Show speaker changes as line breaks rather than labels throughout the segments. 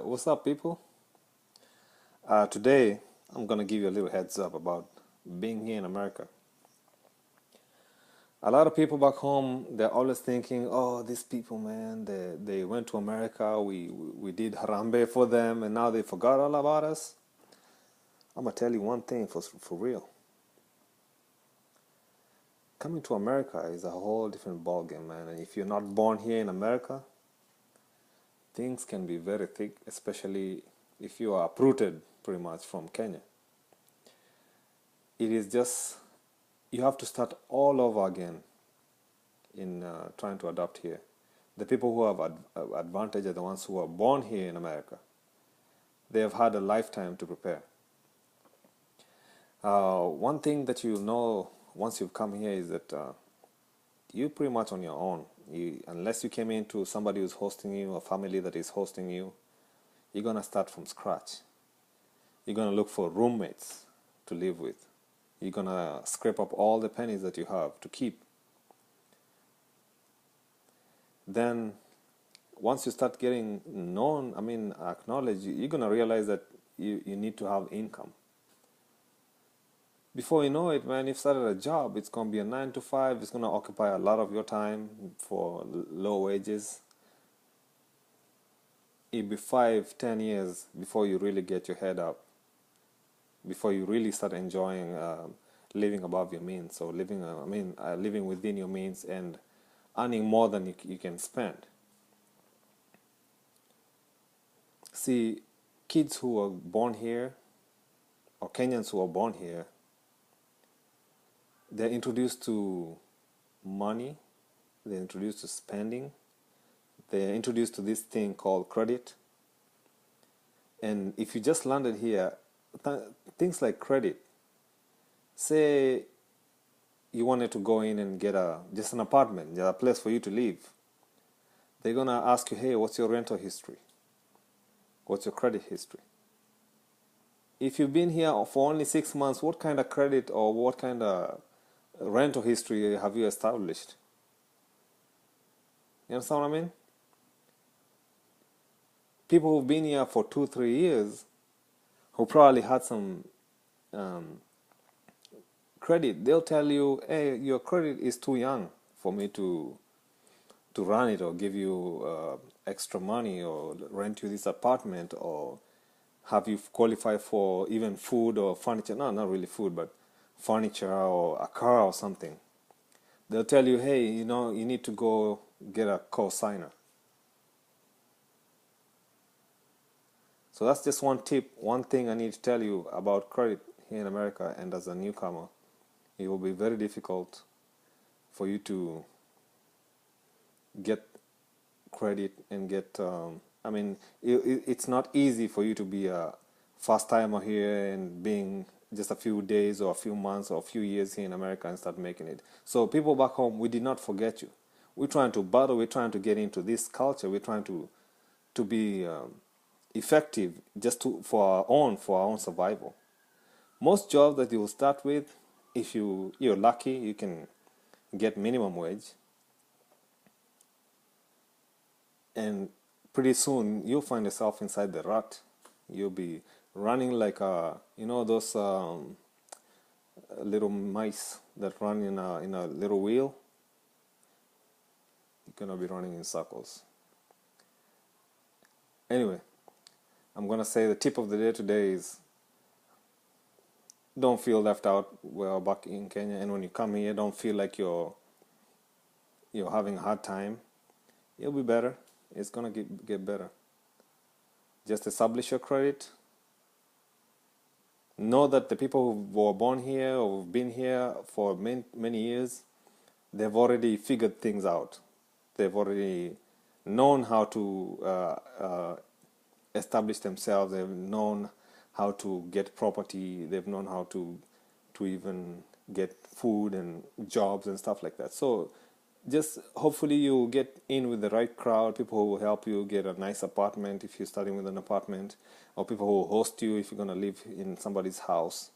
What's up, people? Today, I'm gonna give you a little heads up about being here in America. A lot of people back home, they're always thinking, "Oh, these people, man, they went to America. We did harambe for them, and now they forgot all about us." I'm gonna tell you one thing for real. Coming to America is a whole different ballgame, man. And if you're not born here in America, things can be very thick, especially if you are uprooted pretty much from Kenya. It is just you have to start all over again in trying to adapt here. The people who have advantage are the ones who are born here in America. They have had a lifetime to prepare. One thing that you know once you've come here is that you're pretty much on your own. Unless you came into somebody who's hosting you, a family that is hosting you, you're gonna start from scratch. You're gonna look for roommates to live with. You're gonna scrape up all the pennies that you have to keep. Then once you start getting known, acknowledged, you're gonna realize that you need to have income. Before you know it, man, you've started a job. It's gonna be a 9 to 5. It's gonna occupy a lot of your time for low wages. It'll be 5, 10 years before you really get your head up, before you really start enjoying living above your means. So living within your means and earning more than you can spend. See, kids who are born here, or Kenyans who are born here, they're introduced to money, they're introduced to spending, they're introduced to this thing called credit. And if you just landed here, things like credit, say you wanted to go in and get just an apartment, a place for you to live, they're gonna ask you, hey, what's your rental history? What's your credit history? If you've been here for only 6 months, what kind of credit or what kind of rental history have you established? You understand what I mean? People who've been here for 2, 3 years, who probably had some credit, they'll tell you, hey, your credit is too young for me to run it or give you extra money or rent you this apartment or have you qualify for even food or furniture. No, not really food, but furniture or a car or something. They'll tell you, hey, you need to go get a co-signer. So that's just one tip, one thing I need to tell you about credit here in America. And as a newcomer, it will be very difficult for you to get credit and get it's not easy for you to be a first timer here and being just a few days or a few months or a few years here in America and start making it. So people back home, we did not forget you. We're trying to battle, we're trying to get into this culture, we're trying to be effective just for our own survival. Most jobs that you will start with, if you're lucky, you can get minimum wage. And pretty soon you'll find yourself inside the rut. You'll be running like those little mice that run in a little wheel. You're gonna be running in circles. Anyway, I'm gonna say the tip of the day today is don't feel left out. We're back in Kenya, and when you come here, don't feel like you're having a hard time. It'll be better. It's gonna get better. Just establish your credit. Know that the people who were born here or who've been here for many years, they've already figured things out. They've already known how to establish themselves. They've known how to get property. They've known how to even get food and jobs and stuff like that. So just hopefully you get in with the right crowd, people who will help you get a nice apartment if you're starting with an apartment, or people who will host you if you're going to live in somebody's house.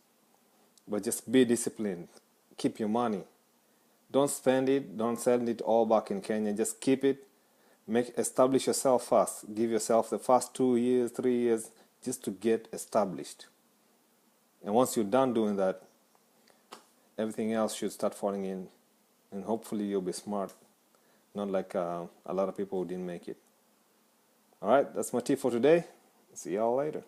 But just be disciplined. Keep your money. Don't spend it. Don't send it all back in Kenya. Just keep it. Establish yourself first. Give yourself the first 2 years, 3 years, just to get established. And once you're done doing that, everything else should start falling in, and hopefully you'll be smart, not like a lot of people who didn't make it. All right, that's my tip for today. See y'all later.